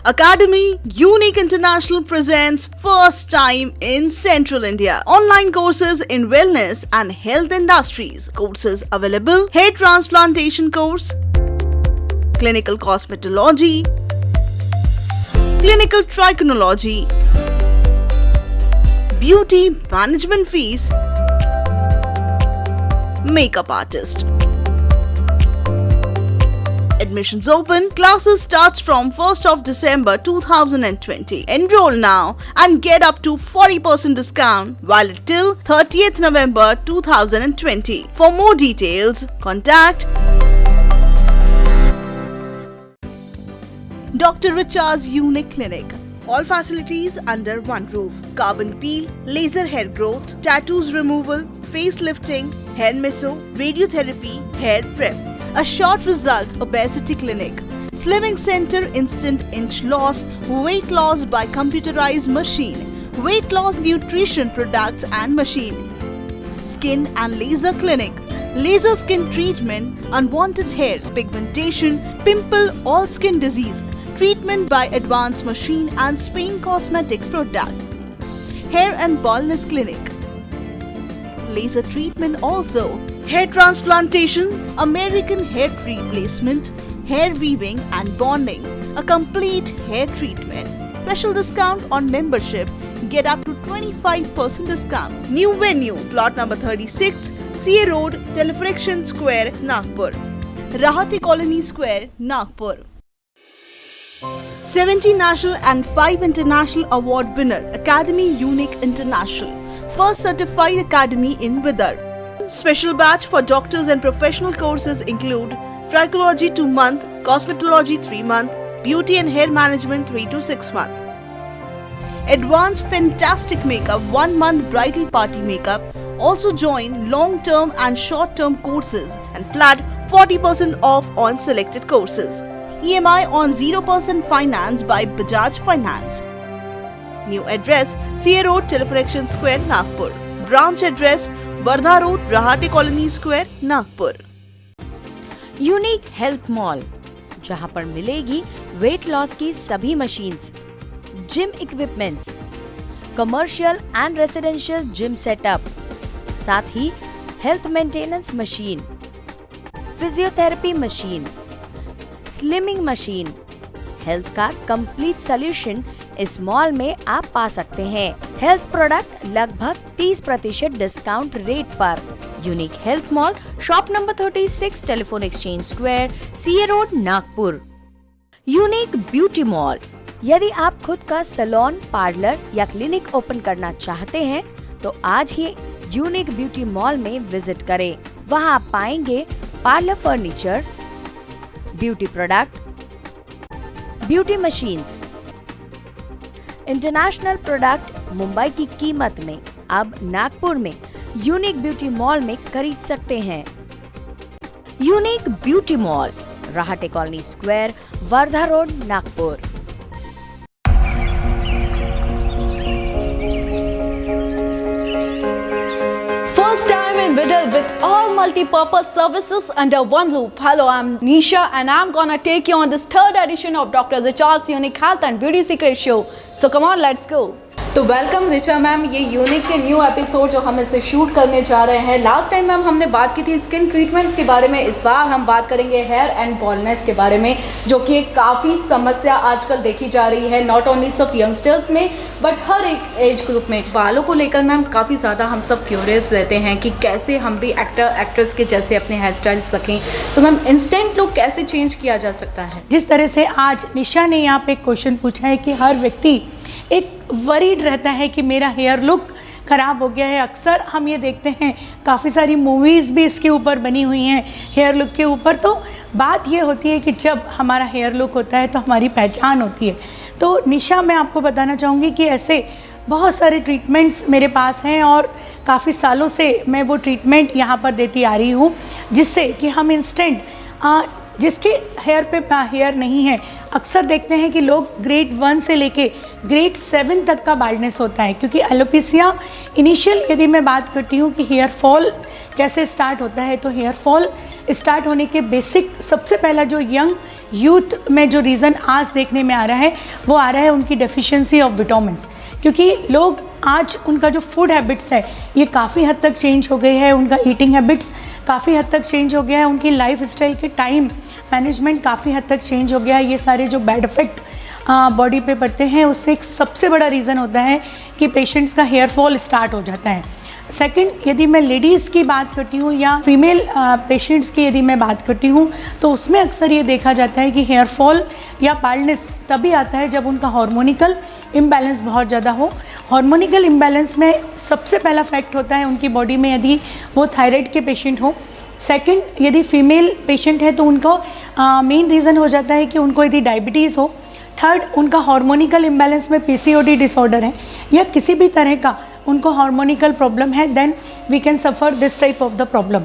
Academy Unique International presents first time in Central India. Online courses in wellness and health industries. Courses available: hair transplantation course, clinical cosmetology, clinical trichology, beauty management fees, makeup artist. Admissions open. Classes starts from 1st of December 2020. Enroll now and get up to 40% discount valid till 30th November 2020. For more details, contact Dr. Richa's Unique Clinic. All facilities under one roof. Carbon peel, laser hair growth, tattoos removal, facelifting, hair meso, radiotherapy, hair prep. A short result obesity clinic. Slimming center, instant inch loss, weight loss by computerized machine, weight loss nutrition products and machine. Skin and laser clinic. Laser skin treatment, unwanted hair, pigmentation, pimple, all skin disease. Treatment by advanced machine and Spain cosmetic product. Hair and baldness clinic. Laser treatment also. Hair transplantation, American hair replacement, hair weaving and bonding. A complete hair treatment. Special discount on membership. Get up to 25% discount. New venue, plot number 36, CA Road, Telefriction Square, Nagpur. Rahati Colony Square, Nagpur. 70 national and 5 international award winner, Academy Unique International. First certified academy in Vidar. Special batch for doctors and professional courses include trichology 2 month, cosmetology 3 month, beauty and hair management 3 to 6 month. Advanced fantastic makeup 1 month bridal party makeup. Also join long term and short term courses and flat 40% off on selected courses. EMI on 0% finance by Bajaj Finance. New address, CA Road, Telefriction Square, Nagpur. Branch address, Wardha Road, Rahati Colony Square, Nagpur. Unique health mall, जहां पर मिलेगी weight loss की सभी machines, gym equipments, commercial and residential gym setup, साथ ही health maintenance machine, physiotherapy machine, slimming machine, health का complete solution इस mall में आप पा सकते हैं। हेल्थ प्रोडक्ट लगभग 30% डिस्काउंट रेट पर। Unique health mall, shop number 36, telephone exchange square, CA road, Nagpur. Unique beauty mall, यदि आप खुद का सैलून, पार्लर या क्लिनिक ओपन करना चाहते हैं तो आज ही यूनिक ब्यूटी मॉल में विजिट करें। वहां आप पाएंगे parlour furniture, beauty product, beauty machines, international product Mumbai की कीमत में अब नागपुर में यूनिक ब्यूटी मॉल में खरीद सकते हैं। Unique beauty mall, Rahate colony square, Wardha road, Nagpur. First time in Vidal with all multi-purpose services under one roof. Hello, I'm Nisha and I'm gonna take you on this third edition of Dr. Richa's Unique Health and Beauty Secret Show. So come on, let's go. तो welcome Richa ma'am, ये unique के new episode जो हम इसे shoot करने जा रहे हैं। लास्ट टाइम मैम हमने बात की थी स्किन ट्रीटमेंट्स के बारे में, इस बार हम बात करेंगे हेयर एंड बॉल्डनेस के बारे में, जो कि एक काफ़ी समस्या आजकल देखी जा रही है, नॉट ओनली सिर्फ यंगस्टर्स में बट हर एक एज ग्रुप में। बालों को लेकर मैम काफ़ी ज़्यादा हम सब क्यूरियस रहते हैं कि कैसे हम भी एक्टर एक्ट्रेस के जैसे अपने हेयर स्टाइल सकें। तो मैम इंस्टेंट लुक कैसे चेंज किया जा सकता है? जिस तरह से आज निशा ने यहाँ पे क्वेश्चन पूछा है कि हर व्यक्ति एक वरीड रहता है कि मेरा हेयर लुक ख़राब हो गया है। अक्सर हम ये देखते हैं, काफ़ी सारी मूवीज़ भी इसके ऊपर बनी हुई हैं हेयर लुक के ऊपर। तो बात ये होती है कि जब हमारा हेयर लुक होता है तो हमारी पहचान होती है। तो निशा, मैं आपको बताना चाहूँगी कि ऐसे बहुत सारे ट्रीटमेंट्स मेरे पास हैं और काफ़ी सालों से मैं वो ट्रीटमेंट यहाँ पर देती आ रही हूँ, जिससे कि हम इंस्टेंट जिसके हेयर पे हेयर नहीं है, अक्सर देखते हैं कि लोग ग्रेड 1 से लेके ग्रेड 7 तक का बाल्डनेस होता है। क्योंकि एलोपेशिया इनिशियल यदि मैं बात करती हूँ कि हेयर फॉल कैसे स्टार्ट होता है, तो हेयर फॉल स्टार्ट होने के बेसिक सबसे पहला जो यंग यूथ में जो रीज़न आज देखने में आ रहा है वो आ रहा है उनकी डेफिशिएंसी ऑफ विटामिन्स। क्योंकि लोग आज उनका जो फूड हैबिट्स है ये काफ़ी हद तक चेंज हो गई है, उनका ईटिंग हैबिट्स काफ़ी हद तक चेंज हो गया है, उनकी लाइफ स्टाइल के टाइम मैनेजमेंट काफ़ी हद तक चेंज हो गया है। ये सारे जो बैड इफेक्ट बॉडी पे पड़ते हैं उससे एक सबसे बड़ा रीज़न होता है कि पेशेंट्स का हेयर फॉल स्टार्ट हो जाता है। सेकंड, यदि मैं लेडीज़ की बात करती हूँ या फीमेल पेशेंट्स की यदि मैं बात करती हूँ तो उसमें अक्सर ये देखा जाता है कि हेयर फॉल या बाल्डनेस तभी आता है जब उनका हार्मोनिकल इम्बैलेंस बहुत ज़्यादा हो। हार्मोनिकल इम्बैलेंस में सबसे पहला फैक्ट होता है उनकी बॉडी में यदि वो थायराइड के पेशेंट हो। सेकंड, यदि फीमेल पेशेंट है तो उनका मेन रीज़न हो जाता है कि उनको यदि डायबिटीज़ हो। थर्ड, उनका हार्मोनिकल इम्बैलेंस में पीसीओडी डिसऑर्डर है या किसी भी तरह का उनको हार्मोनिकल प्रॉब्लम है, then we can suffer this type of the problem.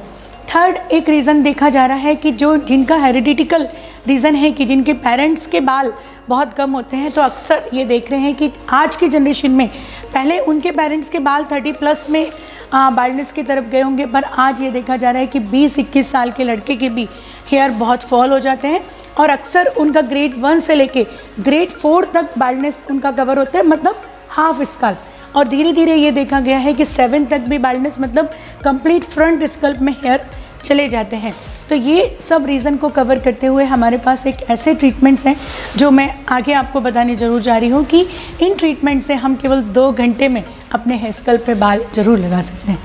Third, एक रीज़न देखा जा रहा है कि जो जिनका हेरिडिटिकल रीज़न है कि जिनके पेरेंट्स के बाल बहुत कम होते हैं, तो अक्सर ये देख रहे हैं कि आज की जनरेशन में पहले उनके पेरेंट्स के बाल 30+ में बाल्डनेस की तरफ गए होंगे, पर आज ये देखा जा रहा है कि 20-21 साल के लड़के के भी हेयर बहुत फॉल हो जाते हैं और अक्सर उनका ग्रेड 1 से लेके ग्रेड 4 तक बाल्डनेस उनका कवर होता है, मतलब हाफ स्कल्प। और धीरे धीरे ये देखा गया है कि 7 तक भी बाल्डनेस मतलब कंप्लीट फ्रंट स्कल्प में हेयर चले जाते हैं। तो ये सब रीज़न को कवर करते हुए हमारे पास एक ऐसे ट्रीटमेंट्स हैं जो मैं आगे आपको बताने ज़रूर जा रही हूँ कि इन ट्रीटमेंट से हम केवल 2 घंटे में अपने हेयर स्कल्प पे बाल ज़रूर लगा सकते हैं।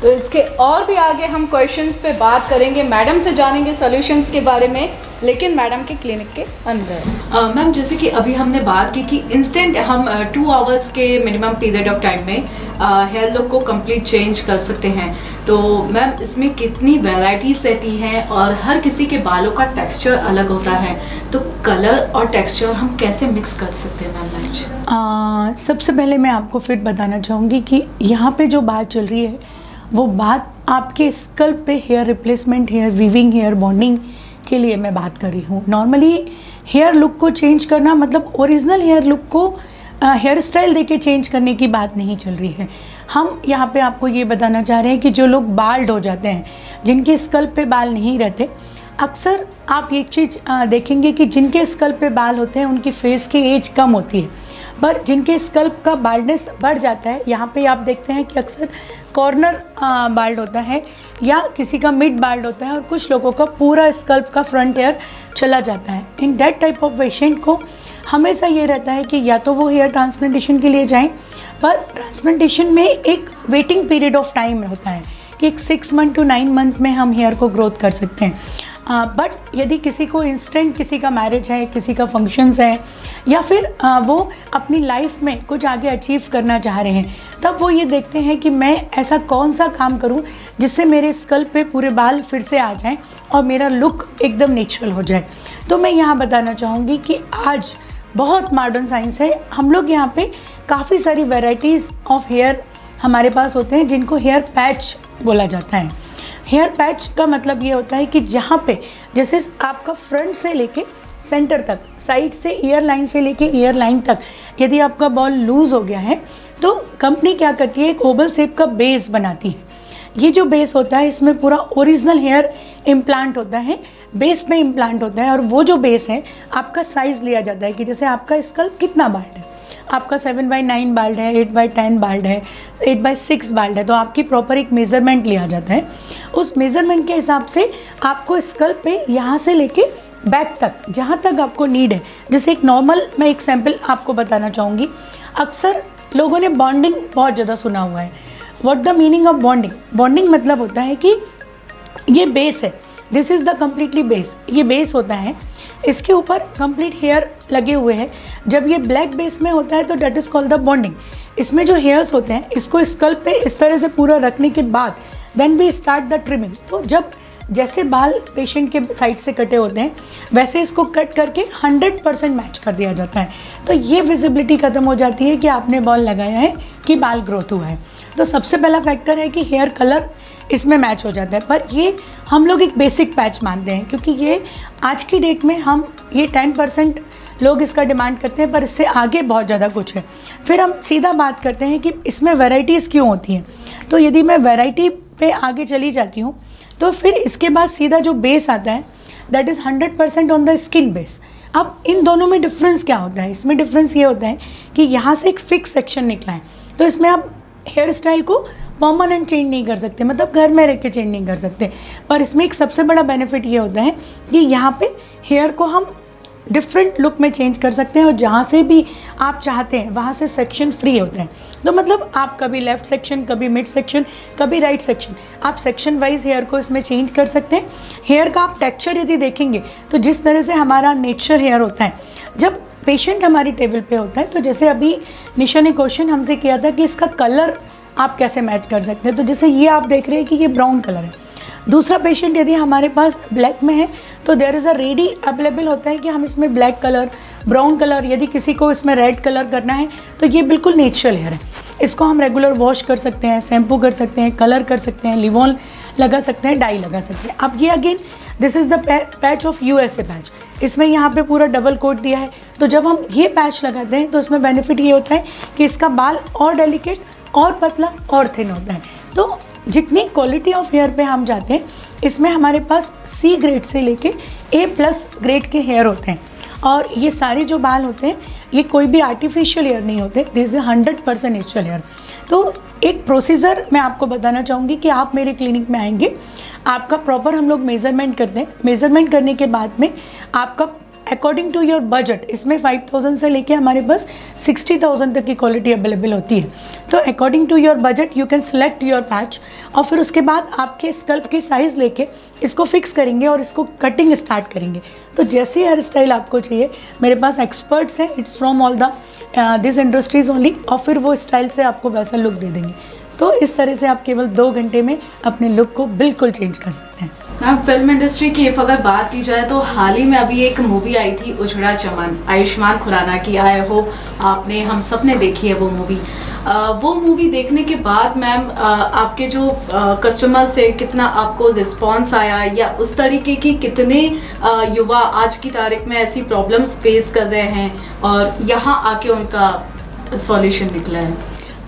तो इसके और भी आगे हम क्वेश्चंस पे बात करेंगे, मैडम से जानेंगे सॉल्यूशंस के बारे में, लेकिन मैडम के क्लिनिक के अंदर। मैम, जैसे कि अभी हमने बात की कि इंस्टेंट हम 2 आवर्स के मिनिमम पीरियड ऑफ टाइम में हेयर लुक को कंप्लीट चेंज कर सकते हैं, तो मैम इसमें कितनी वैरायटीज रहती हैं और हर किसी के बालों का टेक्सचर अलग होता है, तो कलर और टेक्सचर हम कैसे मिक्स कर सकते हैं मैम आज? सबसे पहले मैं आपको फिर बताना चाहूँगी कि यहाँ पे जो बात चल रही है वो बात आपके स्कल्प पे hair replacement, hair weaving, hair bonding के लिए मैं बात कर रही हूँ। नॉर्मली हेयर लुक को चेंज करना मतलब ओरिजिनल हेयर लुक को हेयर स्टाइल देके चेंज करने की बात नहीं चल रही है। हम यहाँ पे आपको ये बताना चाह रहे हैं कि जो लोग बाल्ड हो जाते हैं, जिनके स्कल्प पे बाल नहीं रहते, अक्सर आप ये चीज़ देखेंगे कि जिनके स्कल्प पे बाल होते हैं उनकी फेस की एज कम होती है, पर जिनके स्कल्प का बाल्डनेस बढ़ जाता है, यहाँ पे आप देखते हैं कि अक्सर कॉर्नर बाल्ड होता है या किसी का मिड बाल्ड होता है और कुछ लोगों का पूरा स्कल्प का फ्रंट हेयर चला जाता है। In that type of patient को हमेशा ये रहता है कि या तो वो हेयर ट्रांसप्लांटेशन के लिए जाएं, पर ट्रांसप्लांटेशन में एक वेटिंग पीरियड ऑफ टाइम होता है कि 6 मंथ to 9 मंथ में हम हेयर को ग्रोथ कर सकते हैं। बट यदि किसी को इंस्टेंट, किसी का मैरिज है, किसी का फंक्शंस है या फिर वो अपनी लाइफ में कुछ आगे अचीव करना चाह रहे हैं, तब वो ये देखते हैं कि मैं ऐसा कौन सा काम करूं जिससे मेरे स्कल्प पे पूरे बाल फिर से आ जाएं और मेरा लुक एकदम नेचुरल हो जाए। तो मैं यहाँ बताना चाहूँगी कि आज बहुत मॉडर्न साइंस है। हम लोग यहाँ पे काफ़ी सारी वेराइटीज़ ऑफ हेयर हमारे पास होते हैं जिनको हेयर पैच बोला जाता है। हेयर पैच का मतलब ये होता है कि जहाँ पे जैसे आपका फ्रंट से लेके सेंटर तक, साइड से ईयर लाइन से लेके ईयर लाइन तक यदि आपका बॉल लूज़ हो गया है तो कंपनी क्या करती है, एक ओवल शेप का बेस बनाती है। ये जो बेस होता है इसमें पूरा ओरिजिनल हेयर इम्प्लांट होता है, बेस में इम्प्लांट होता है और वो जो बेस है आपका साइज़ लिया जाता है कि जैसे आपका स्कल्प कितना बाल्ड है, आपका 7/9 बाल्ड है, 8/10 बाल्ड है, 8/6 बाल्ड है, तो आपकी प्रॉपर एक मेज़रमेंट लिया जाता है। उस मेज़रमेंट के हिसाब से आपको स्कल्प पे यहाँ से लेके बैक तक जहाँ तक आपको नीड है, जैसे एक नॉर्मल मैं एक सैम्पल आपको बताना चाहूँगी। अक्सर लोगों ने बॉन्डिंग बहुत ज़्यादा सुना हुआ है। What the meaning of bonding? Bonding मतलब होता है कि ये बेस है, this is the completely base, ये बेस होता है, इसके ऊपर कंप्लीट हेयर लगे हुए हैं। जब ये ब्लैक बेस में होता है तो that is called the bonding. इसमें जो हेयर्स होते हैं इसको स्कल्प पे इस तरह से पूरा रखने के बाद then we start the trimming. तो जब जैसे बाल पेशेंट के साइड से कटे होते हैं वैसे इसको कट करके 100% मैच कर दिया जाता है। तो ये विजिबिलिटी ख़त्म हो जाती है कि आपने बॉल लगाया है कि बाल ग्रोथ हुआ है। तो सबसे पहला फैक्टर है कि हेयर कलर इसमें मैच हो जाता है, पर ये हम लोग एक बेसिक पैच मानते हैं क्योंकि ये आज की डेट में हम ये 10% लोग इसका डिमांड करते हैं, पर इससे आगे बहुत ज़्यादा कुछ है। फिर हम सीधा बात करते हैं कि इसमें वैराइटीज़ क्यों होती हैं। तो यदि मैं वैरायटी पे आगे चली जाती हूँ, तो फिर इसके बाद सीधा जो बेस आता है that is 100% on the skin base. अब इन दोनों में डिफरेंस क्या होता है? इसमें डिफरेंस ये होता है कि यहाँ से एक फिक्स सेक्शन निकला है, तो इसमें आप हेयर स्टाइल को परमानेंट चेंज नहीं कर सकते, मतलब घर में रह के चेंज नहीं कर सकते। पर इसमें एक सबसे बड़ा बेनिफिट ये होता है कि यहाँ पे हेयर को हम डिफरेंट लुक में चेंज कर सकते हैं और जहाँ से भी आप चाहते हैं वहाँ से सेक्शन फ्री होते हैं। तो मतलब आप कभी लेफ़्ट सेक्शन, कभी मिड सेक्शन, कभी राइट सेक्शन, आप सेक्शन वाइज हेयर को इसमें चेंज कर सकते हैं। हेयर का आप टेक्सचर यदि देखेंगे तो जिस तरह से हमारा नेचुरल हेयर होता है, जब पेशेंट हमारी टेबल पे होता है, तो जैसे अभी निशा ने क्वेश्चन हमसे किया था कि इसका कलर आप कैसे मैच कर सकते हैं, तो जैसे ये आप देख रहे हैं कि ये ब्राउन कलर है। दूसरा पेशेंट यदि हमारे पास ब्लैक में है तो there is a ready available होता है कि हम इसमें ब्लैक कलर, ब्राउन कलर, यदि किसी को इसमें रेड कलर करना है तो ये बिल्कुल नेचुरल हेयर है। इसको हम रेगुलर वॉश कर सकते हैं, शैम्पू कर सकते हैं, कलर कर सकते हैं, लिवॉन लगा सकते हैं, डाई लगा सकते हैं। अब ये again this is the patch of USA patch, इसमें यहाँ पे पूरा डबल कोट दिया है। तो जब हम ये पैच लगाते हैं तो इसमें बेनिफिट ये होता है कि इसका बाल और डेलिकेट और पतला और थिन होता है। तो जितनी क्वालिटी ऑफ हेयर पे हम जाते हैं, इसमें हमारे पास C ग्रेड से लेके A+ ग्रेड के हेयर होते हैं। और ये सारे जो बाल होते हैं ये कोई भी आर्टिफिशियल हेयर नहीं होते, दिस इज 100% नेचुरल हेयर। तो एक प्रोसीजर मैं आपको बताना चाहूँगी कि आप मेरे क्लिनिक में आएंगे, आपका प्रॉपर हम लोग मेज़रमेंट करते हैं। मेज़रमेंट करने के बाद में आपका अकॉर्डिंग टू योर बजट, इसमें 5000 से लेके हमारे पास 60,000 तक की क्वालिटी अवेलेबल होती है। तो according to your budget you can select your patch, और फिर उसके बाद आपके स्कल्प की साइज़ लेके इसको फिक्स करेंगे और इसको कटिंग स्टार्ट करेंगे। तो जैसे हेयर स्टाइल आपको चाहिए, मेरे पास एक्सपर्ट्स हैं, it's from all the this industries only, और फिर वो स्टाइल से आपको वैसा लुक दे देंगे। तो इस तरह से आप केवल 2 घंटे में अपने लुक को बिल्कुल चेंज कर सकते हैं। मैम, फिल्म इंडस्ट्री की अगर बात की जाए तो हाल ही में अभी एक मूवी आई थी उजड़ा चमन, आयुष्मान खुराना की, आई होप आपने, हम सब ने देखी है वो मूवी। वो मूवी देखने के बाद मैम आपके जो कस्टमर से कितना आपको रिस्पॉन्स आया, या उस तरीके की कितने युवा आज की तारीख में ऐसी प्रॉब्लम्स फेस कर रहे हैं और यहाँ आके उनका सॉल्यूशन निकला है?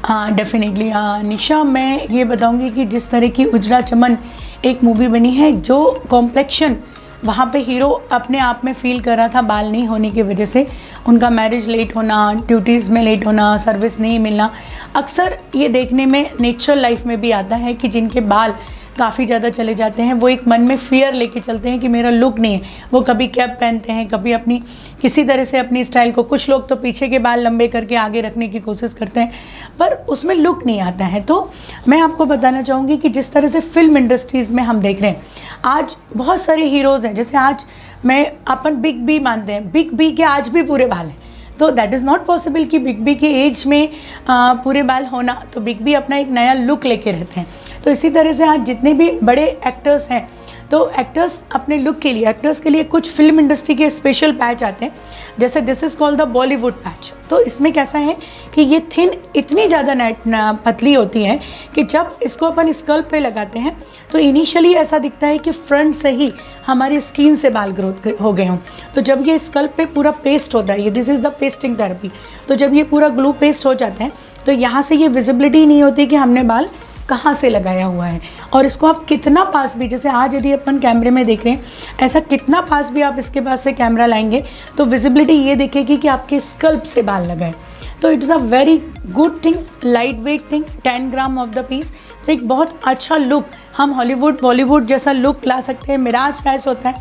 हाँ, डेफिनेटली। निशा, मैं ये बताऊंगी कि जिस तरह की उजड़ा चमन एक मूवी बनी है, जो कॉम्प्लेक्शन वहाँ पे हीरो अपने आप में फील कर रहा था बाल नहीं होने की वजह से, उनका मैरिज लेट होना, ड्यूटीज़ में लेट होना, सर्विस नहीं मिलना, अक्सर ये देखने में नेचुरल लाइफ में भी आता है कि जिनके बाल काफ़ी ज़्यादा चले जाते हैं, वो एक मन में फियर लेके चलते हैं कि मेरा लुक नहीं है। वो कभी कैप पहनते हैं, कभी अपनी किसी तरह से अपनी स्टाइल को, कुछ लोग तो पीछे के बाल लंबे करके आगे रखने की कोशिश करते हैं, पर उसमें लुक नहीं आता है। तो मैं आपको बताना चाहूँगी कि जिस तरह से फिल्म इंडस्ट्रीज़ में हम देख रहे हैं, आज बहुत सारे हीरोज़ हैं, जैसे आज मैं अपन बिग बी मानते हैं, बिग बी के आज भी पूरे बाल हैं, तो दैट इज़ नॉट पॉसिबल कि बिग बी के एज में पूरे बाल होना। तो बिग बी अपना एक नया लुक लेके रहते हैं। तो इसी तरह से आज जितने भी बड़े एक्टर्स हैं, तो एक्टर्स अपने लुक के लिए, एक्टर्स के लिए कुछ फिल्म इंडस्ट्री के स्पेशल पैच आते हैं, जैसे this is called the Bollywood patch. तो इसमें कैसा है कि ये थिन इतनी ज़्यादा पतली होती है कि जब इसको अपन स्कल्प पे लगाते हैं तो इनिशियली ऐसा दिखता है कि फ्रंट से ही हमारी स्किन से बाल ग्रोथ हो गए हों। तो जब ये स्कल्प पे पूरा पेस्ट होता है, ये this is the pasting therapy, तो जब ये पूरा ग्लू पेस्ट हो जाता है तो यहाँ से ये विजिबिलिटी नहीं होती कि हमने बाल कहाँ से लगाया हुआ है। और इसको आप कितना पास भी, जैसे आज यदि अपन कैमरे में देख रहे हैं, ऐसा कितना पास भी आप इसके पास से कैमरा लाएंगे तो विजिबिलिटी ये दिखेगी कि आपके स्कल्प से बाल लगाए। तो it's a very good thing, light weight thing, 10 gram of the piece. तो एक बहुत अच्छा लुक हम हॉलीवुड बॉलीवुड जैसा लुक ला सकते हैं। मिराज पैच होता है,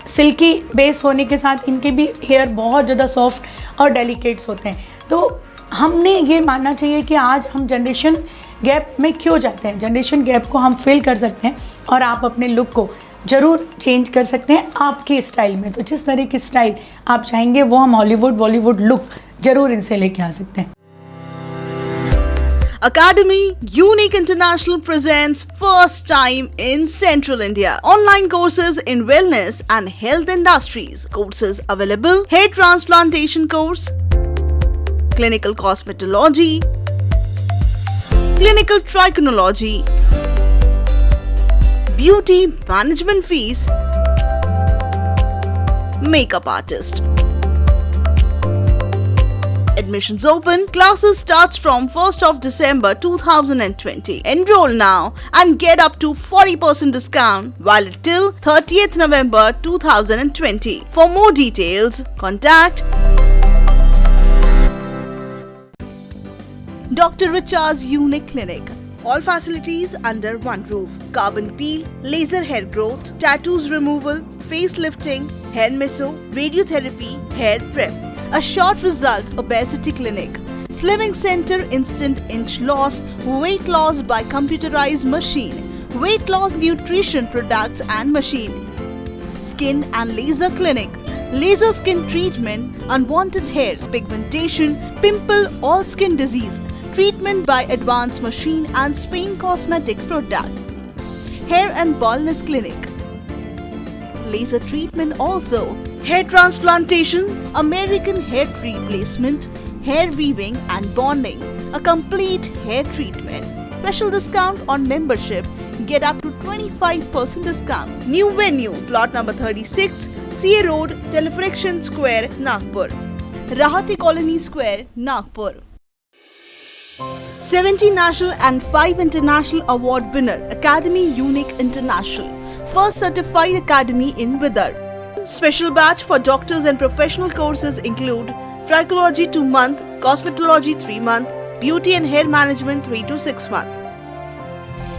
सिल्की बेस होने के साथ इनके भी हेयर बहुत ज़्यादा सॉफ्ट और डेलिकेट्स होते हैं। तो हमने ये मानना चाहिए कि आज हम जनरेशन गैप में क्यों जाते हैं, जनरेशन गैप को हम फिल कर सकते हैं और आप अपने लुक को ज़रूर चेंज कर सकते हैं आपके स्टाइल में। तो जिस तरह की स्टाइल आप चाहेंगे वो हम हॉलीवुड बॉलीवुड लुक ज़रूर इनसे लेके आ सकते हैं। Academy Unique International presents first time in Central India online courses in wellness and health industries. Courses available: hair transplantation course, clinical cosmetology, clinical trichology, beauty management fees, makeup artist, Admissions open. Classes starts from 1st of December 2020. Enroll now and get up to 40% discount valid till 30th November 2020. For more details, contact Dr. Richard's Unique Clinic. All facilities under one roof. Carbon peel, laser hair growth, tattoos removal, facelifting, hair meso, radiotherapy, hair prep. A short result obesity clinic. Slimming center, instant inch loss, weight loss by computerized machine, weight loss nutrition products and machine. Skin and laser clinic. Laser skin treatment, unwanted hair, pigmentation, pimple, all skin disease. Treatment by advanced machine and Spain cosmetic product. Hair and baldness clinic. Laser treatment also. Hair transplantation, American hair replacement, hair weaving and bonding. A complete hair treatment. Special discount on membership. Get up to 25% discount. New venue, plot number 36, CA Road, Telefriction Square, Nagpur. Rahati Colony Square, Nagpur. 70 national and 5 international award winner, Academy Unique International. First certified academy in Vidar. Special batch for doctors and professional courses include Trichology 2 month, Cosmetology 3 month, Beauty and Hair Management 3 to 6 month.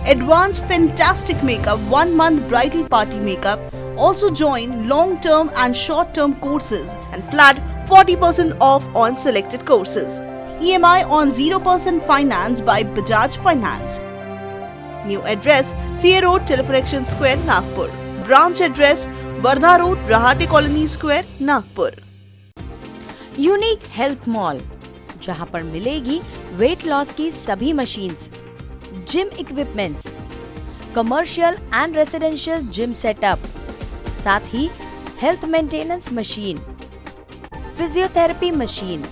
Advanced Fantastic Makeup 1 month bridal party makeup. Also join long-term and short-term courses and flat 40% off on selected courses. EMI on 0% finance by Bajaj Finance. New address, CA Road, Telefriction Square, Nagpur. Branch address, Wardha Road, Rahati Colony Square, Nagpur. Unique health mall, जहां पर मिलेगी weight loss की सभी machines, gym equipments, commercial and residential gym setup, साथ ही health maintenance machine, physiotherapy machine,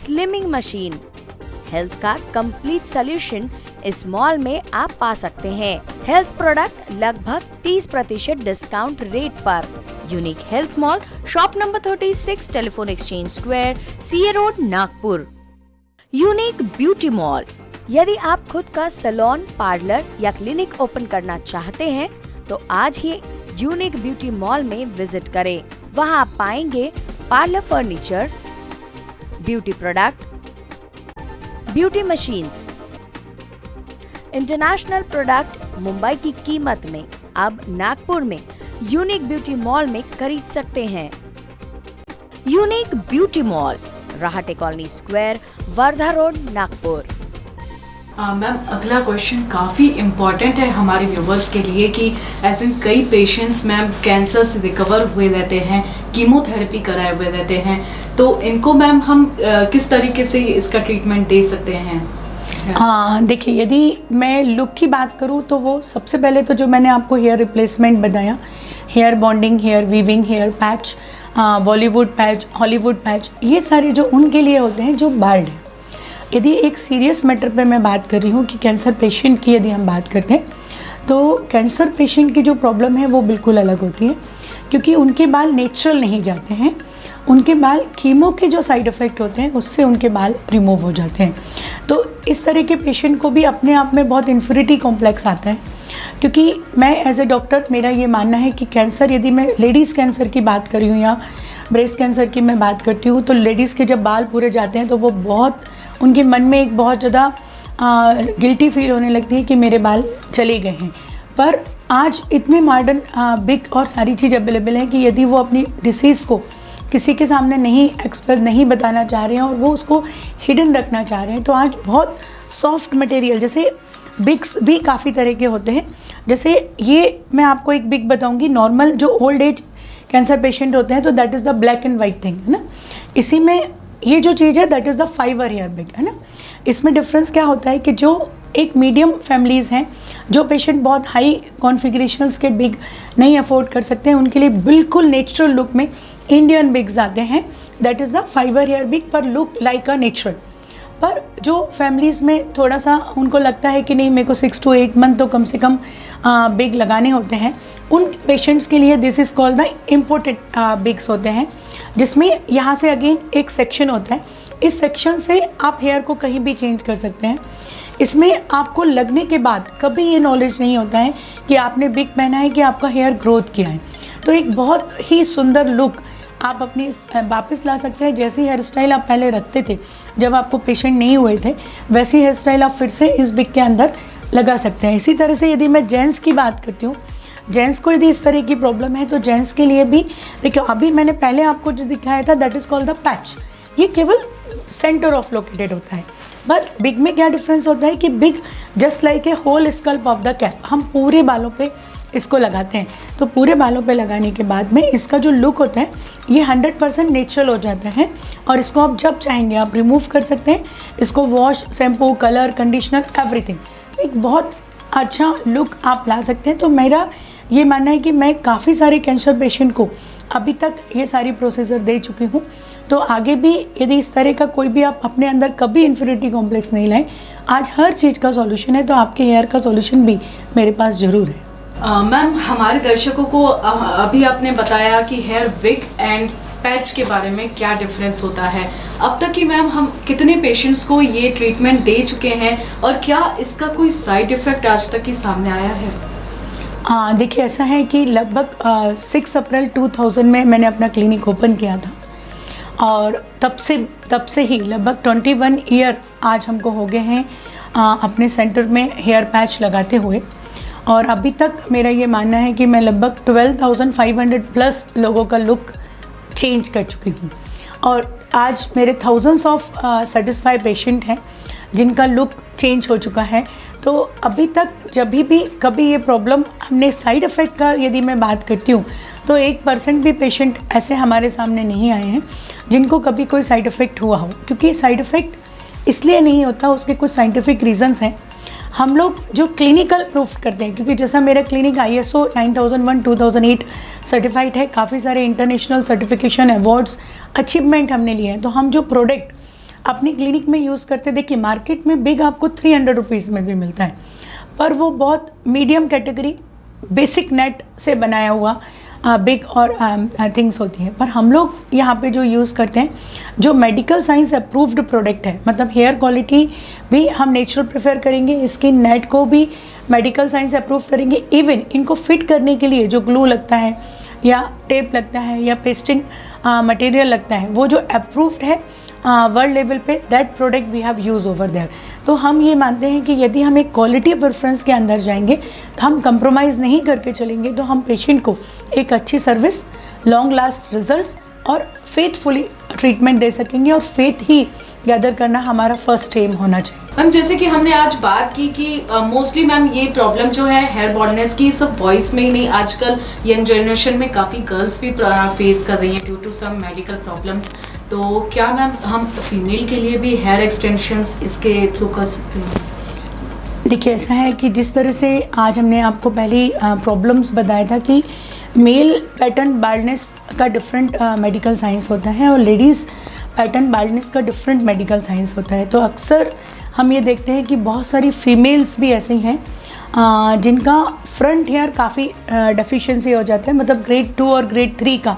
slimming machine, health का complete solution इस mall में आप पा सकते हैं। हेल्थ प्रोडक्ट लगभग 30% डिस्काउंट रेट पर। Unique health mall, shop number 36, telephone exchange square, CA road, Nagpur. Unique beauty mall, यदि आप खुद का सैलून, पार्लर या क्लिनिक ओपन करना चाहते हैं तो आज ही यूनिक ब्यूटी मॉल में विजिट करें। वहां आप पाएंगे parlour furniture, beauty product, beauty machines, international product Mumbai की कीमत में अब नागपुर में यूनिक ब्यूटी मॉल में खरीद सकते हैं। Unique beauty mall, Rahate colony square, Wardha road, Nagpur. Ma'am, अगला क्वेश्चन काफ़ी इम्पॉर्टेंट है हमारे व्यूवर्स के लिए कि ऐसे कई पेशेंट्स मैम कैंसर से रिकवर हुए रहते हैं, कीमोथेरेपी कराए हुए रहते हैं, तो इनको मैम हम किस तरीके से इसका ट्रीटमेंट दे सकते हैं? हाँ, देखिए, यदि मैं लुक की बात करूँ तो वो सबसे पहले तो जो मैंने आपको हेयर रिप्लेसमेंट बताया, hair bonding, hair weaving, hair patch, Bollywood patch, Hollywood patch, ये सारे जो उनके लिए होते हैं जो बाल्ड है। यदि एक सीरियस मैटर पे मैं बात कर रही हूँ कि कैंसर पेशेंट की यदि हम बात करते हैं तो कैंसर पेशेंट की जो प्रॉब्लम है वो बिल्कुल अलग होती है, क्योंकि उनके बाल नेचुरल नहीं जाते हैं। उनके बाल कीमो के जो साइड इफ़ेक्ट होते हैं उससे उनके बाल रिमूव हो जाते हैं। तो इस तरह के पेशेंट को भी अपने आप में बहुत इन्फीरियरिटी कॉम्प्लेक्स आता है, क्योंकि मैं एज ए डॉक्टर मेरा ये मानना है कि कैंसर, यदि मैं लेडीज़ कैंसर की बात कर रही हूँ या ब्रेस्ट कैंसर की मैं बात करती हूँ, तो लेडीज़ के जब बाल पूरे जाते हैं तो वो बहुत, उनके मन में एक बहुत ज़्यादा गिल्टी फील होने लगती है कि मेरे बाल चले गए हैं। पर आज इतने मॉडर्न बिग और सारी चीज़ अवेलेबल है कि यदि वो अपनी डिसीज़ को किसी के सामने नहीं बताना चाह रहे हैं और वो उसको हिडन रखना चाह रहे हैं, तो आज बहुत सॉफ्ट मटेरियल, जैसे बिग्स भी काफ़ी तरह के होते हैं। जैसे ये मैं आपको एक बिग बताऊंगी, नॉर्मल जो ओल्ड एज कैंसर पेशेंट होते हैं तो that is the black and white thing, है ना। इसी में ये जो चीज़ है that is the fibre hair wig, है ना। इसमें डिफरेंस क्या होता है कि जो एक मीडियम फैमिलीज़ हैं, जो पेशेंट बहुत हाई कॉन्फ़िगरेशंस के बिग नहीं अफोर्ड कर सकते हैं, उनके लिए बिल्कुल नेचुरल लुक में इंडियन बिग्स आते हैं, that is the fibre hair big पर लुक लाइक अ नेचुरल। पर जो फैमिलीज़ में थोड़ा सा उनको लगता है कि नहीं, मेरे को 6 to 8 मंथ तो कम से कम बिग लगाने होते हैं, उन पेशेंट्स के लिए this is called the imported बिग्स होते हैं, जिसमें यहाँ से अगेन एक सेक्शन होता है इस सेक्शन से आप हेयर को कहीं भी चेंज कर सकते हैं। इसमें आपको लगने के बाद कभी ये नॉलेज नहीं होता है कि आपने बिग पहना है कि आपका हेयर ग्रोथ किया है। तो एक बहुत ही सुंदर लुक आप अपनी वापस ला सकते हैं। जैसी हेयर स्टाइल आप पहले रखते थे जब आपको पेशेंट नहीं हुए थे, वैसी हेयर स्टाइल आप फिर से इस बिग के अंदर लगा सकते हैं। इसी तरह से यदि मैं जेंट्स की बात करती हूँ, जेंट्स को यदि इस तरह की प्रॉब्लम है तो जेंट्स के लिए भी देखिए, अभी मैंने पहले आपको जो दिखाया था that is called the patch. ये केवल सेंटर ऑफ लोकेटेड होता है, बट बिग में क्या डिफरेंस होता है कि wig just like a whole scalp of the cap, हम पूरे बालों पे इसको लगाते हैं। तो पूरे बालों पे लगाने के बाद में इसका जो लुक होता है ये 100% नेचुरल हो जाता है और इसको आप जब चाहेंगे आप रिमूव कर सकते हैं। इसको wash, shampoo, colour, conditioner, everything, तो एक बहुत अच्छा लुक आप ला सकते हैं। तो मेरा ये मानना है कि मैं काफ़ी सारे कैंसर पेशेंट को अभी तक ये सारी प्रोसीजर दे चुकी हूँ। तो आगे भी यदि इस तरह का कोई भी आप अपने अंदर कभी इन्फिनिटी कॉम्प्लेक्स नहीं लाएं, आज हर चीज़ का सॉल्यूशन है, तो आपके हेयर का सॉल्यूशन भी मेरे पास ज़रूर है। मैम, हमारे दर्शकों को अभी आपने बताया कि हेयर विग एंड पैच के बारे में क्या डिफरेंस होता है। अब तक कि मैम हम कितने पेशेंट्स को ये ट्रीटमेंट दे चुके हैं और क्या इसका कोई साइड इफ़ेक्ट आज तक ही सामने आया है? देखिए, ऐसा है कि लगभग 6 अप्रैल 2000 में मैंने अपना क्लिनिक ओपन किया था और तब से ही लगभग 21 ईयर आज हमको हो गए हैं अपने सेंटर में हेयर पैच लगाते हुए। और अभी तक मेरा ये मानना है कि मैं लगभग 12,500 प्लस लोगों का लुक चेंज कर चुकी हूँ और आज मेरे थाउजेंड्स ऑफ सेटिस्फाइड पेशेंट हैं जिनका लुक चेंज हो चुका है। तो अभी तक जब भी कभी ये प्रॉब्लम हमने साइड इफ़ेक्ट का यदि मैं बात करती हूँ तो 1% भी पेशेंट ऐसे हमारे सामने नहीं आए हैं जिनको कभी कोई साइड इफ़ेक्ट हुआ हो, क्योंकि साइड इफ़ेक्ट इसलिए नहीं होता, उसके कुछ साइंटिफिक रीजंस हैं। हम लोग जो क्लिनिकल प्रूफ करते हैं, क्योंकि जैसा मेरा क्लिनिक ISO 9001 2008 सर्टिफाइड है, काफ़ी सारे इंटरनेशनल सर्टिफिकेशन, अवार्ड्स, अचीवमेंट हमने लिए हैं। तो हम जो प्रोडक्ट अपनी क्लिनिक में यूज़ करते, देखिए मार्केट में बिग आपको 300 रुपीज़ में भी मिलता है, पर वो बहुत मीडियम कैटेगरी बेसिक नेट से बनाया हुआ बिग और थिंग्स होती है। पर हम लोग यहाँ पे जो यूज़ करते हैं जो मेडिकल साइंस अप्रूव्ड प्रोडक्ट है, मतलब हेयर क्वालिटी भी हम नेचुरल प्रेफर करेंगे, स्किन नेट को भी मेडिकल साइंस अप्रूव करेंगे। इवन इनको फिट करने के लिए जो ग्लू लगता है या टेप लगता है या पेस्टिंग मटेरियल लगता है, वो जो अप्रूव्ड है वर्ल्ड लेवल पे, that product we have use over there. तो हम ये मानते हैं कि यदि हम एक क्वालिटी प्रेफरेंस के अंदर जाएंगे तो हम कंप्रोमाइज़ नहीं करके चलेंगे, तो हम पेशेंट को एक अच्छी सर्विस, लॉन्ग लास्ट रिजल्ट्स और फेथफुली ट्रीटमेंट दे सकेंगे। और फेथ ही गैदर करना हमारा फर्स्ट एम होना चाहिए। मैम, जैसे कि हमने आज बात की कि मोस्टली मैम ये प्रॉब्लम जो है हेयर बॉल्डनेस की सब बॉयज़ में ही नहीं, आजकल यंग जनरेशन में काफ़ी गर्ल्स भी फेस कर रही हैं due to some medical problems. तो क्या मैम हम फीमेल के लिए भी हेयर एक्सटेंशंस इसके थ्रू कर सकते हैं? देखिए, ऐसा है कि जिस तरह से आज हमने आपको पहले प्रॉब्लम्स बताया था कि मेल पैटर्न बाल्डनेस का डिफरेंट मेडिकल साइंस होता है और लेडीज़ पैटर्न बाल्डनेस का डिफरेंट मेडिकल साइंस होता है। तो अक्सर हम ये देखते हैं कि बहुत सारी फीमेल्स भी ऐसी हैं जिनका फ्रंट हेयर काफ़ी डेफिशिएंसी हो जाता है, मतलब ग्रेड 2 और ग्रेड 3 का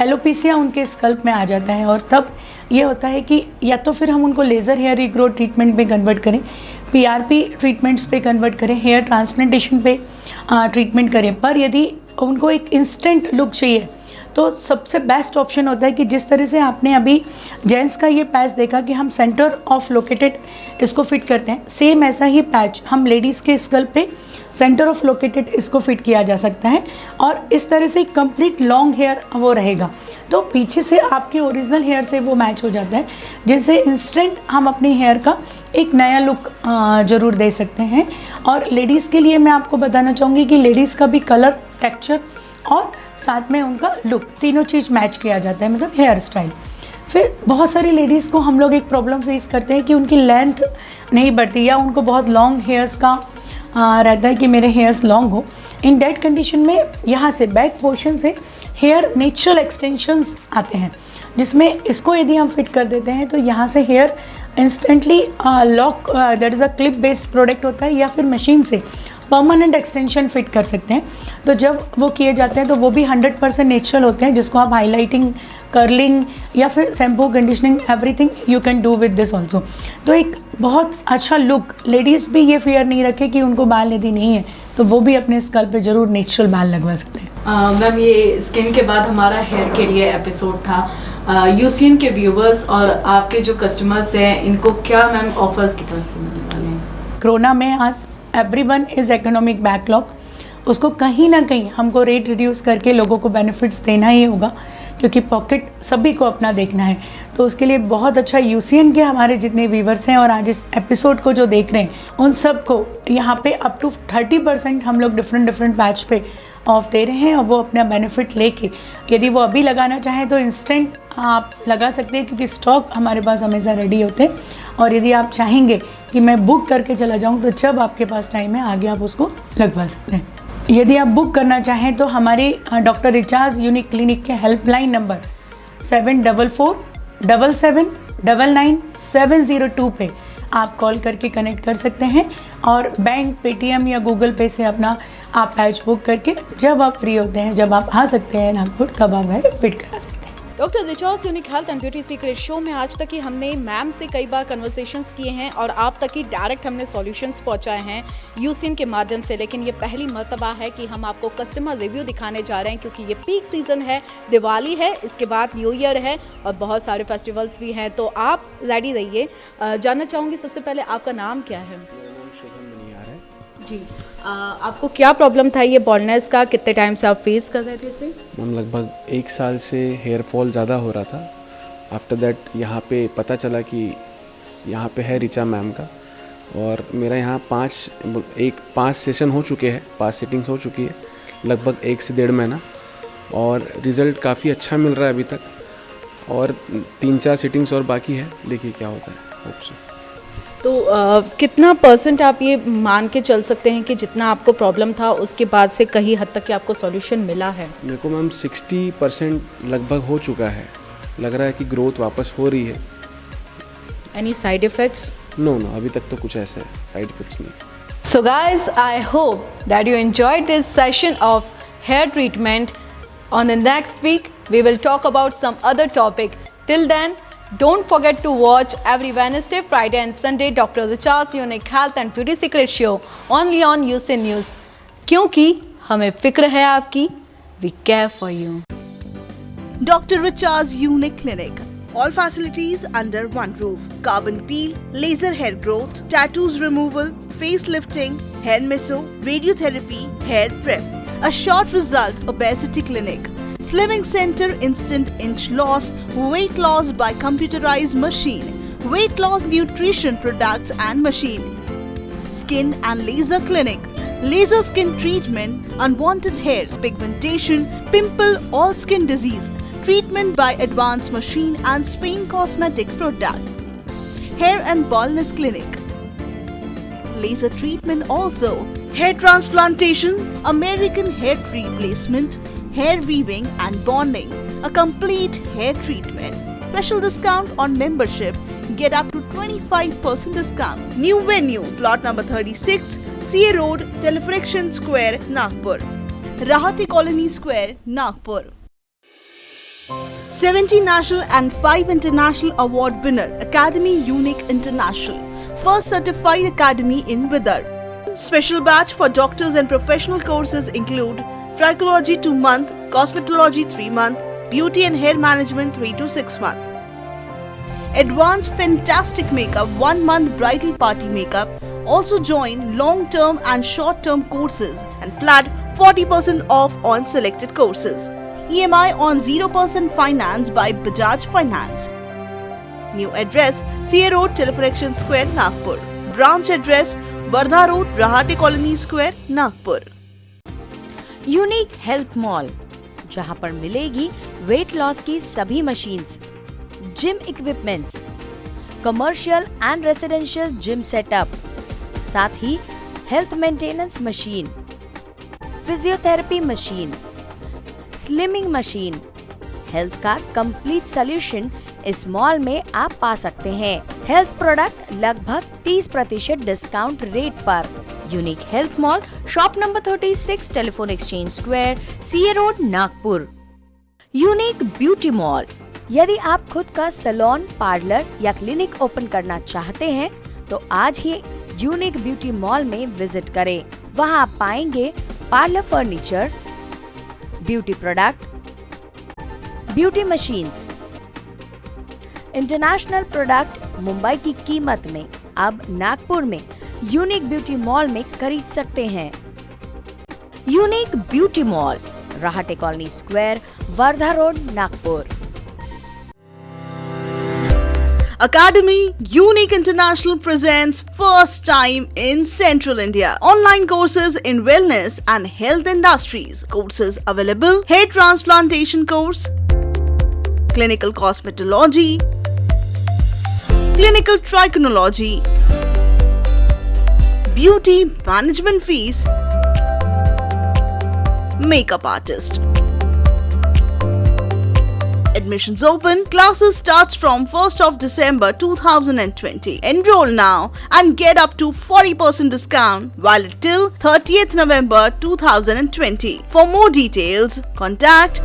एलोपेसिया उनके स्कल्प में आ जाता है। और तब ये होता है कि या तो फिर हम उनको लेज़र हेयर रीग्रोथ ट्रीटमेंट पे कन्वर्ट करें, PRP ट्रीटमेंट्स पे कन्वर्ट करें, हेयर ट्रांसप्लांटेशन पे ट्रीटमेंट करें। पर यदि उनको एक इंस्टेंट लुक चाहिए तो सबसे बेस्ट ऑप्शन होता है कि जिस तरह से आपने अभी जेंट्स का ये पैच देखा कि हम सेंटर ऑफ लोकेटेड इसको फिट करते हैं, सेम ऐसा ही पैच हम लेडीज़ के स्कल्प पे सेंटर ऑफ लोकेटेड इसको फिट किया जा सकता है और इस तरह से कंप्लीट लॉन्ग हेयर वो रहेगा। तो पीछे से आपके ओरिजिनल हेयर से वो मैच हो जाता है, जिससे इंस्टेंट हम अपने हेयर का एक नया लुक ज़रूर दे सकते हैं। और लेडीज़ के लिए मैं आपको बताना चाहूँगी कि लेडीज़ का भी कलर, टेक्सचर और साथ में उनका लुक, तीनों चीज़ मैच किया जाता है, मतलब हेयर स्टाइल। फिर बहुत सारी लेडीज़ को हम लोग एक प्रॉब्लम फेस करते हैं कि उनकी लेंथ नहीं बढ़ती या उनको बहुत लॉन्ग हेयर्स का रहता है कि मेरे हेयर्स लॉन्ग हो। इन डेट कंडीशन में यहाँ से बैक पोर्शन से हेयर नेचुरल एक्सटेंशंस आते हैं, जिसमें इसको यदि हम फिट कर देते हैं तो यहाँ से hair instantly lock, that is a clip based product होता है, या फिर मशीन से परमानेंट एक्सटेंशन फिट कर सकते हैं। तो जब वो किए जाते हैं तो वो भी 100% नेचुरल होते हैं, जिसको आप हाईलाइटिंग, कर्लिंग या फिर shampoo, conditioning, everything you can do with this also. तो एक बहुत अच्छा लुक, लेडीज़ भी ये फियर नहीं रखे कि उनको बाल यदि नहीं है तो वो भी अपने स्कल पे ज़रूर नेचुरल बाल लगवा सकते हैं। मैम, ये स्किन के बाद हमारा हेयर के लिए एपिसोड था। यूसीएन के व्यूवर्स और आपके जो कस्टमर्स हैं, इनको क्या मैम ऑफर्स की तरफ से मिलने वाले हैं? कोरोना में आज एवरीवन इज़ इकोनॉमिक बैकलॉग, उसको कहीं ना कहीं हमको रेट रिड्यूस करके लोगों को बेनिफिट्स देना ही होगा, क्योंकि पॉकेट सभी को अपना देखना है। तो उसके लिए बहुत अच्छा यूसीएन के हमारे जितने व्यूवर्स हैं और आज इस एपिसोड को जो देख रहे हैं उन सब को यहाँ पे अप टू 30% हम लोग डिफरेंट बैच पे ऑफ दे रहे हैं, और वो अपना बेनिफिट लेके यदि वो अभी लगाना चाहें तो इंस्टेंट आप लगा सकते हैं, क्योंकि स्टॉक हमारे पास हमेशा रेडी होते हैं। और यदि आप चाहेंगे कि मैं बुक करके चला जाऊँ तो जब आपके पास टाइम है आगे आप उसको लगवा सकते हैं। यदि आप बुक करना चाहें तो हमारे डॉक्टर रिचार्ज यूनिक क्लिनिक के हेल्पलाइन नंबर 7447779702 पे आप कॉल करके कनेक्ट कर सकते हैं, और बैंक, पेटीएम या गूगल पे से अपना आप पैच बुक करके जब आप फ्री होते हैं, जब आप आ सकते हैं नागपुर, कब आप है फिट करा सकते हैं। Doctor recharge unique health and beauty secret show में आज तक ही हमने मैम से कई बार कन्वर्सेशंस किए हैं और आप तक ही डायरेक्ट हमने सॉल्यूशंस पहुंचाए हैं यूसीएन के माध्यम से, लेकिन ये पहली मर्तबा है कि हम आपको कस्टमर रिव्यू दिखाने जा रहे हैं, क्योंकि ये पीक सीजन है, दिवाली है, इसके बाद न्यू ईयर है और बहुत सारे फेस्टिवल्स भी हैं, तो आप रेडी रहिए। जानना चाहूँगी सबसे पहले आपका नाम क्या है? जी, आपको क्या प्रॉब्लम था ये बॉल्डनेस का? कितने टाइम से आप फेस कर रहे थे इसे? मैम, लगभग 1 साल से हेयर फॉल ज़्यादा हो रहा था। आफ्टर दैट यहाँ पे पता चला कि यहाँ पे है रिचा मैम का, और मेरा यहाँ 5 सेशन हो चुके हैं, 5 सिटिंग्स हो चुकी है, लगभग 1 से 1.5 महीना, और रिज़ल्ट काफ़ी अच्छा मिल रहा है अभी तक, और 3-4 सिटिंग्स और बाकी है, देखिए क्या होता है। Hope so. तो कितना परसेंट आप ये मान के चल सकते हैं कि जितना आपको प्रॉब्लम था उसके बाद से कहीं हद तक कि आपको सॉल्यूशन मिला है? मेरे को मैम 60% लगभग हो चुका है, लग रहा है कि ग्रोथ वापस हो रही है। Any side effects? नो, अभी तक तो कुछ ऐसा साइड इफेक्ट्स नहीं। So guys, I hope that you enjoyed this session of hair treatment. On the next week, we will talk about some other topic. Till then, don't forget to watch every Wednesday, Friday and Sunday Dr. Richard's Unique Health and Beauty Secret Show only on UC News. क्योंकि हमें फिक्र है आपकी, we care for you. Dr. Richard's Unique Clinic. All facilities under one roof. Carbon peel, laser hair growth, tattoos removal, facelifting, hair meso, radiotherapy, hair prep. A short result obesity clinic. Slimming Center instant inch loss, weight loss by computerized machine, weight loss nutrition products and machine. Skin and laser clinic. Laser skin treatment, unwanted hair, pigmentation, pimple, all skin disease. Treatment by advanced machine and Spain cosmetic product. Hair and baldness clinic. Laser treatment also. Hair transplantation, American hair replacement, hair weaving and bonding. A complete hair treatment. Special discount on membership. Get up to 25% discount. New venue, plot number 36, CA Road, Telefriction Square, Nagpur. Rahati Colony Square, Nagpur. 70 national and 5 international award winner, Academy Unique International. First certified academy in Vidar. Special batch for doctors and professional courses include Trichology 2 month, Cosmetology 3 month, Beauty and Hair Management 3 to 6 month. Advanced Fantastic Makeup 1 month bridal party makeup. Also join long-term and short-term courses and flat 40% off on selected courses. EMI on 0% finance by Bajaj Finance. New address, CA Road, Telefriction Square, Nagpur. Branch address, Bardha Road, Rahati Colony Square, Nagpur. Unique health mall, जहां पर मिलेगी weight loss की सभी machines, gym equipments, commercial and residential gym setup, साथ ही health maintenance machine, physiotherapy machine, slimming machine, health का complete solution इस mall में आप पा सकते हैं। हेल्थ प्रोडक्ट लगभग 30% डिस्काउंट रेट पर। Unique health mall, shop number 36, telephone exchange square, CA road, Nagpur. Unique beauty mall, यदि आप खुद का सैलून, पार्लर या क्लिनिक ओपन करना चाहते हैं तो आज ही यूनिक ब्यूटी मॉल में विजिट करें। वहां आप पाएंगे parlour furniture, beauty product, beauty machines, international product Mumbai की कीमत में अब नागपुर में यूनिक ब्यूटी मॉल में खरीद सकते हैं। Unique beauty mall, Rahate colony square, Wardha road, Nagpur. Academy Unique International presents first time in Central India online courses in wellness and health industries. Courses available: hair transplantation course, clinical cosmetology, clinical trichology, beauty management fees, makeup artist. Admissions open. Classes starts from 1st of December 2020. Enroll now and get up to 40% discount valid till 30th November 2020. For more details, contact